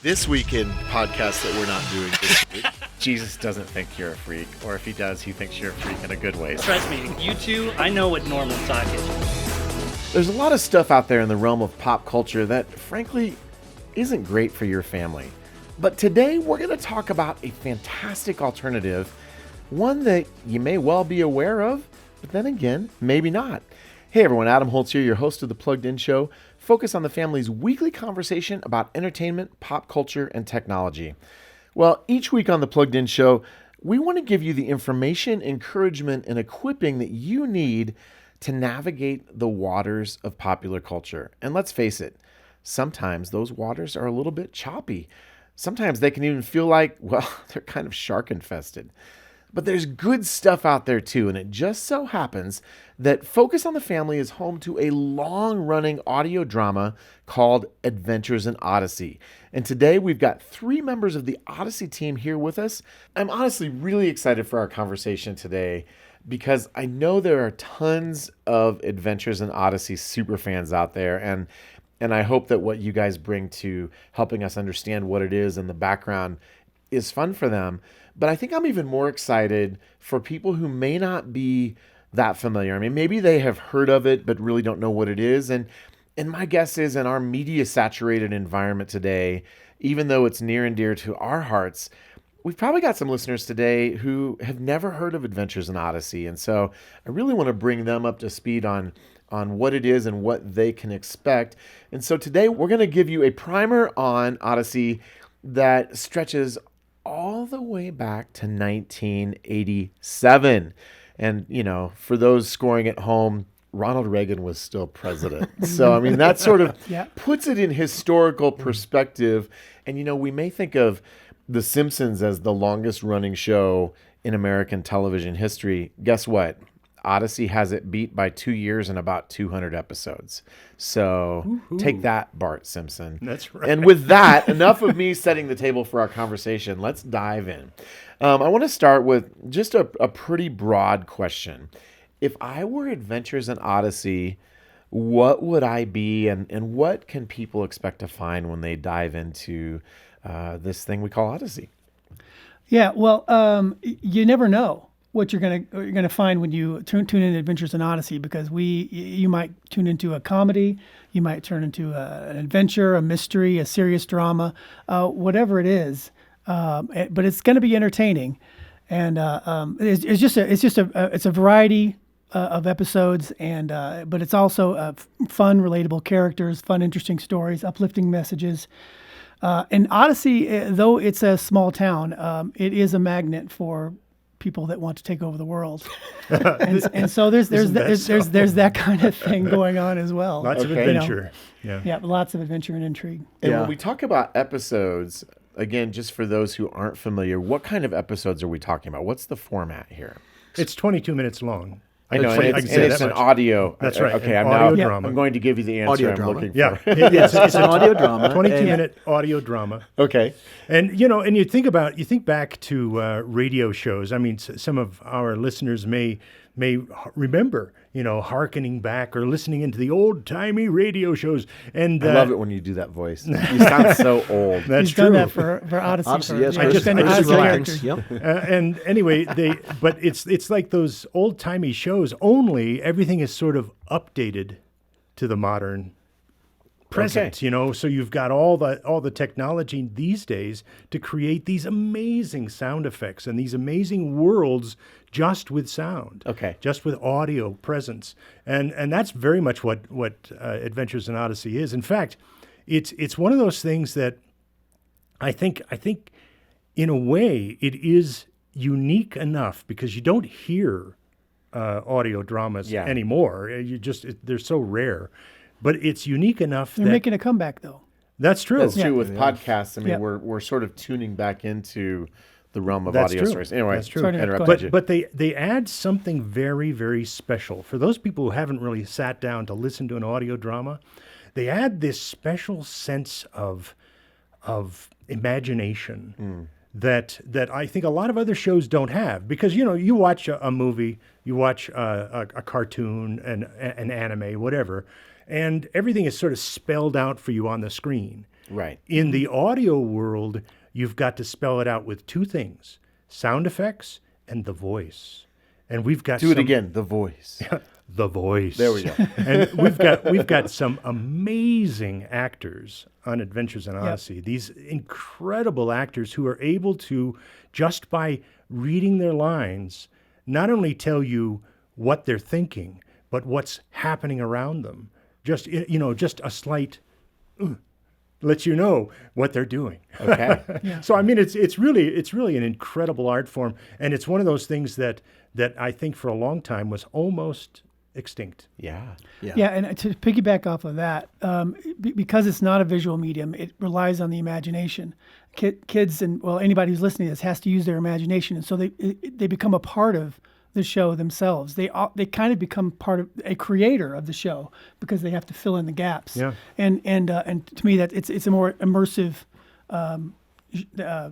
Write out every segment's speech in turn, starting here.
This weekend podcast that we're not doing this week. Jesus doesn't think you're a freak, or if he does, he thinks you're a freak in a good way. Trust me, you two, I know what normal talk is. There's a lot of stuff out there in the realm of pop culture that, frankly, isn't great for your family. But today, we're going to talk about a fantastic alternative, one that you may well be aware of, but then again, maybe not. Hey everyone, Adam Holtz here, your host of the Plugged In Show. Focus on the family's weekly conversation about entertainment, pop culture, and technology. Well, each week on the Plugged In Show, we want to give you the information, encouragement, and equipping that you need to navigate the waters of popular culture. And let's face it, sometimes those waters are a little bit choppy. Sometimes they can even feel like, well, they're kind of shark infested. But there's good stuff out there too, and it just so happens that Focus on the Family is home to a long-running audio drama called Adventures in Odyssey. And today we've got 3 members of the Odyssey team here with us. I'm honestly really excited for our conversation today because I know there are tons of Adventures in Odyssey superfans out there, and I hope that what you guys bring to helping us understand what it is and the background is fun for them. But I think I'm even more excited for people who may not be that familiar. I mean, maybe they have heard of it, but really don't know what it is. And my guess is in our media-saturated environment today, even though it's near and dear to our hearts, we've probably got some listeners today who have never heard of Adventures in Odyssey. And so I really want to bring them up to speed on what it is and what they can expect. And so today we're going to give you a primer on Odyssey that stretches all the way back to 1987. And, you know, for those scoring at home, Ronald Reagan was still president. So, I mean, that sort of puts it in historical perspective. And, you know, we may think of The Simpsons as the longest running show in American television history. Guess what? Odyssey has it beat by 2 years and about 200 episodes. So take that, Bart Simpson. That's right. And with that, enough of me setting the table for our conversation. Let's dive in. I want to start with just a pretty broad question. If I were Adventures in Odyssey, what would I be, and what can people expect to find when they dive into this thing we call Odyssey? Yeah, well, you never know what you're gonna find when you tune in to Adventures in Odyssey, because you might tune into a comedy, you might turn into an adventure, a mystery, a serious drama, whatever it is. But it's going to be entertaining, and it's a variety of episodes, and but it's also fun, relatable characters, fun, interesting stories, uplifting messages. And Odyssey, though it's a small town, it is a magnet for people that want to take over the world, and so there's that kind of thing going on as well. Lots of adventure, yeah, lots of adventure and intrigue. And when we talk about episodes, again, just for those who aren't familiar, what kind of episodes are we talking about? What's the format here? It's 22 minutes long. I know, and it's an audio. That's right. Okay, drama. I'm going to give you the answer Audio I'm drama. looking for. Yeah, It's an audio drama. 22-minute audio drama. Okay. And you think back to radio shows. I mean, some of our listeners may remember, hearkening back or listening into the old-timey radio shows. And I love it when you do that voice. You sound so old. That's He's true. done that for Odyssey. Odyssey, for, yes. yeah, just Odyssey rhymes. characters. Yep. And anyway, but it's like those old-timey shows, only everything is sort of updated to the modern present, so you've got all the technology these days to create these amazing sound effects and these amazing worlds just with sound, just with audio presence, and that's very much what Adventures in Odyssey is. In fact, it's one of those things that I think in a way it is unique enough, because you don't hear audio dramas anymore. They're so rare. But it's unique enough They're making a comeback, though. That's true. That's true with podcasts. I mean, we're sort of tuning back into the realm of audio stories. Anyway, that's true. But they add something very, very special. For those people who haven't really sat down to listen to an audio drama, they add this special sense of imagination that I think a lot of other shows don't have. Because, you watch a movie, you watch a cartoon, an anime, whatever, and everything is sort of spelled out for you on the screen. Right. In the audio world, you've got to spell it out with two things: sound effects and the voice. And we've got Do it again. The voice. the voice. There we go. And we've got some amazing actors on Adventures in Odyssey. These incredible actors who are able to, just by reading their lines, not only tell you what they're thinking, but what's happening around them. Just a slight lets you know what they're doing. Okay. So I mean, it's really an incredible art form, and it's one of those things that I think for a long time was almost extinct. Yeah. Yeah, and to piggyback off of that, because it's not a visual medium, it relies on the imagination. Kids and, well, anybody who's listening to this has to use their imagination, and so they become a part of the show themselves. They kind of become part of a creator of the show because they have to fill in the gaps. Yeah. And to me, that it's a more immersive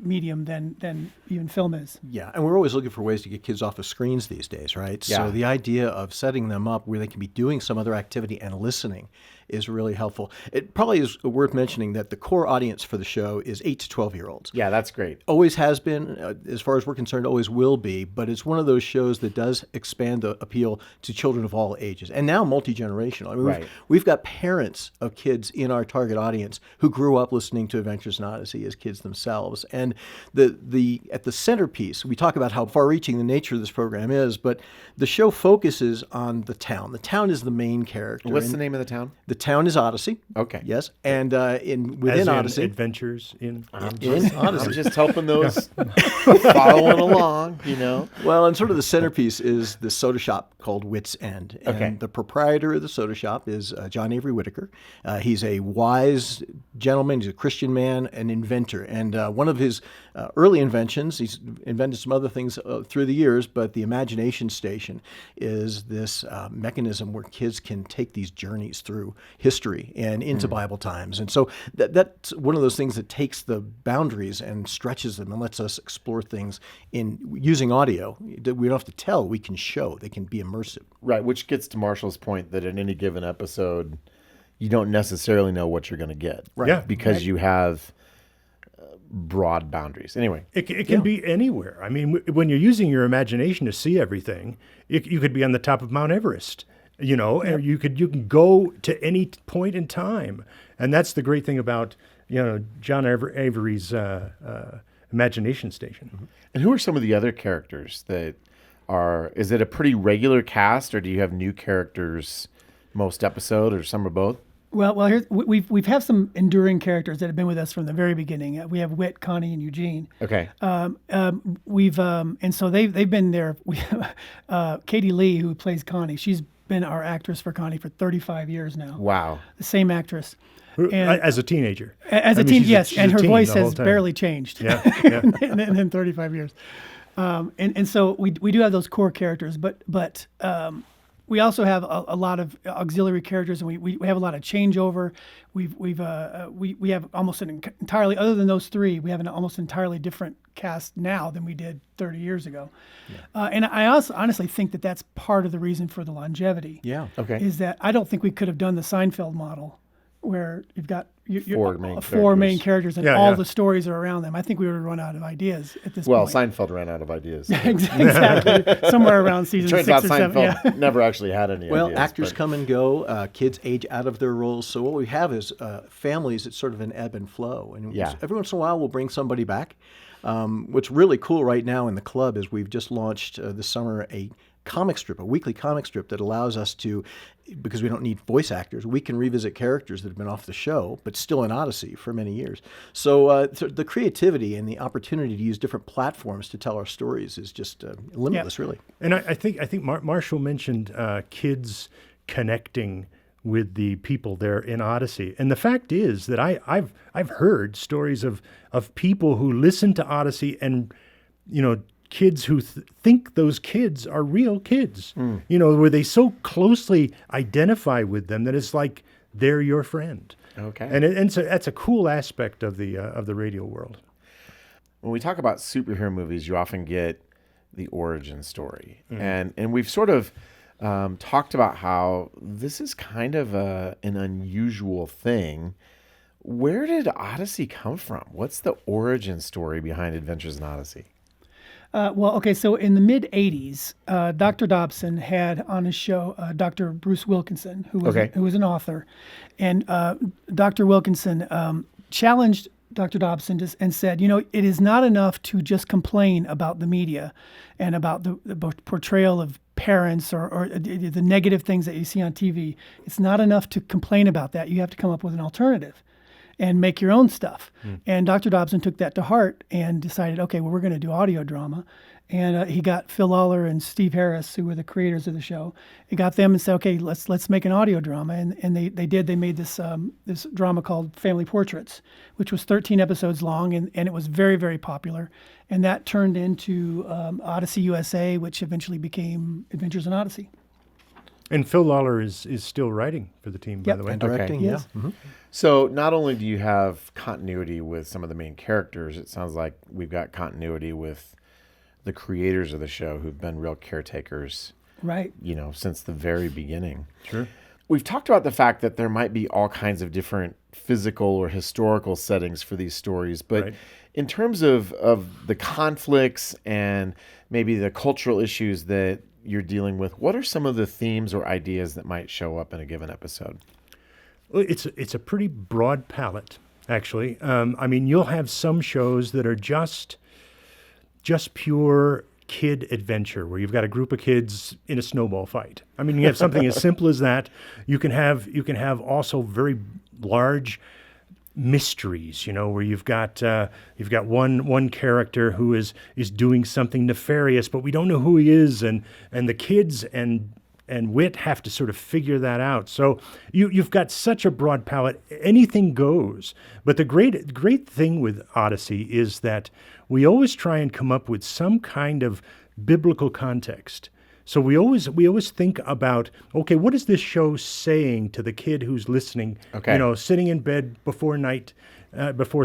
medium than even film is. Yeah, and we're always looking for ways to get kids off of screens these days, right? Yeah. So the idea of setting them up where they can be doing some other activity and listening is really helpful. It probably is worth mentioning that the core audience for the show is 8 to 12-year-olds. Yeah, that's great. Always has been, as far as we're concerned, always will be, but it's one of those shows that does expand the appeal to children of all ages, and now multi-generational. I mean, we've got parents of kids in our target audience who grew up listening to Adventures in Odyssey as kids themselves. And at the centerpiece, we talk about how far-reaching the nature of this program is, but the show focuses on the town. The town is the main character. What's the name of the town? The town is Odyssey. Okay. Yes, and within As in Odyssey, Adventures in in I'm Odyssey. just helping those following along, Well, and sort of the centerpiece is the soda shop called Wits End. And Okay. the proprietor of the soda shop is John Avery Whitaker. He's a wise gentleman. He's a Christian man, an inventor. And one of his early inventions, he's invented some other things through the years, but the Imagination Station is this mechanism where kids can take these journeys through history and into Bible times. And so that's one of those things that takes the boundaries and stretches them and lets us explore things in using audio that we don't have to tell, we can show. They can be immersive. Right, which gets to Marshall's point that in any given episode, you don't necessarily know what you're going to get. Right. Yeah. Because you have broad boundaries. Anyway. It can be anywhere. I mean, when you're using your imagination to see everything, you could be on the top of Mount Everest, and you can go to any point in time. And that's the great thing about, John Avery's Imagination Station. Mm-hmm. And who are some of the other characters that is it a pretty regular cast, or do you have new characters most episode, or some or both? Well, here's, we've have some enduring characters that have been with us from the very beginning. We have Whit, Connie, and Eugene. Okay. And so they've been there. Katie Lee, who plays Connie, she's been our actress for Connie for 35 years now. Wow. The same actress. As a teenager. Yes, and her voice has time. barely changed. Yeah. in 35 years. And so we do have those core characters, but we also have a lot of auxiliary characters, and we have a lot of changeover. We have almost an entirely, other than those three, we have an almost entirely different cast now than we did 30 years ago. Yeah. And I also honestly think that that's part of the reason for the longevity. Yeah. Okay. Is that I don't think we could have done the Seinfeld model where you've got Four main characters and Yeah, all yeah. the stories are around them. I think we would have run out of ideas at this Well, point. Seinfeld ran out of ideas. Exactly. Somewhere around season Turns 6 out or 7. Seinfeld Yeah. never actually had any Well, ideas. actors but- come and go. Kids age out of their roles. So what we have is families. It's sort of an ebb and flow. And Yeah. every once in a while, we'll bring somebody back. What's really cool right now in the club is we've just launched this summer a weekly comic strip that allows us to, because we don't need voice actors, we can revisit characters that have been off the show, but still in Odyssey for many years. So the creativity and the opportunity to use different platforms to tell our stories is just limitless, really. And I think Marshall mentioned kids connecting with the people there in Odyssey. And the fact is that I've heard stories of people who listen to Odyssey and, kids who think those kids are real kids, where they so closely identify with them that it's like they're your friend. Okay. And so that's a cool aspect of the radio world. When we talk about superhero movies, you often get the origin story. And we've sort of talked about how this is kind of an unusual thing Where did Odyssey come from? What's the origin story behind Adventures in Odyssey? So in the mid 80s, Dr. Dobson had on his show Dr. Bruce Wilkinson, who was an author. And Dr. Wilkinson challenged Dr. Dobson and said, it is not enough to just complain about the media and about the portrayal of parents or the negative things that you see on TV. It's not enough to complain about that. You have to come up with an alternative and make your own stuff. And Dr. Dobson took that to heart and decided, okay, well, we're going to do audio drama. And he got Phil Lawler and Steve Harris, who were the creators of the show. He got them and said, okay, let's make an audio drama. And they did. They made this this drama called Family Portraits, which was 13 episodes long, and it was very, very popular. And that turned into Odyssey USA, which eventually became Adventures in Odyssey. And Phil Lawler is still writing for the team, by the way. And directing, Yes. yeah. Mm-hmm. So not only do you have continuity with some of the main characters, it sounds like we've got continuity with the creators of the show who've been real caretakers, Right. Since the very beginning. Sure. We've talked about the fact that there might be all kinds of different physical or historical settings for these stories, but Right. in terms of the conflicts and maybe the cultural issues that you're dealing with, what are some of the themes or ideas that might show up in a given episode? Well, it's a pretty broad palette, actually. You'll have some shows that are just pure kid adventure, where you've got a group of kids in a snowball fight. You have something as simple as that. You can have also very large mysteries, where you've got one character who is doing something nefarious, but we don't know who he is, and the kids and Wit have to sort of figure that out. So you've got such a broad palette. Anything goes. But the great thing with Odyssey is that we always try and come up with some kind of biblical context. So we always think about, okay, what is this show saying to the kid who's listening? Okay. Sitting in bed before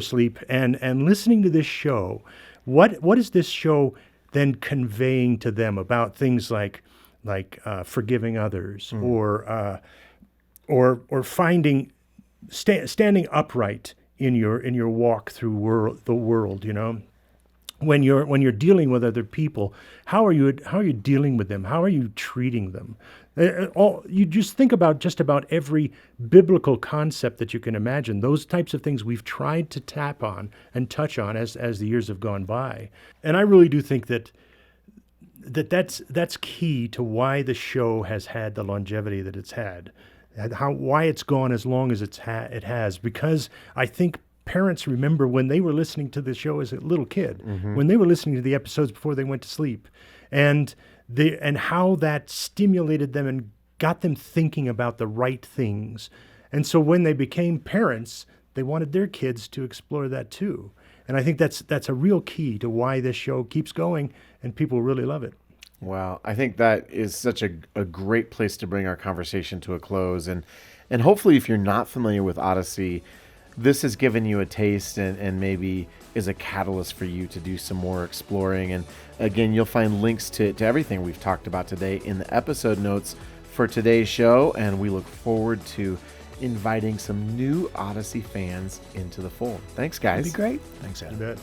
sleep, and listening to this show. What is this show then conveying to them about things like forgiving others, or standing upright in your walk through the world? When you're dealing with other people, how are you dealing with them? How are you treating them? You just think about just about every biblical concept that you can imagine. Those types of things we've tried to tap on and touch on as the years have gone by. And I really do think that's key to why the show has had the longevity that it's had, and why it's gone as long as it has. Because I think parents remember when they were listening to the show as a little kid, when they were listening to the episodes before they went to sleep, and how that stimulated them and got them thinking about the right things. And so when they became parents, they wanted their kids to explore that too. And I think that's a real key to why this show keeps going and people really love it. Wow. I think that is such a great place to bring our conversation to a close. And hopefully, if you're not familiar with Odyssey, this has given you a taste and maybe is a catalyst for you to do some more exploring. And again, you'll find links to everything we've talked about today in the episode notes for today's show. And we look forward to inviting some new Odyssey fans into the fold. Thanks, guys. That'd be great. Thanks, Adam. You bet.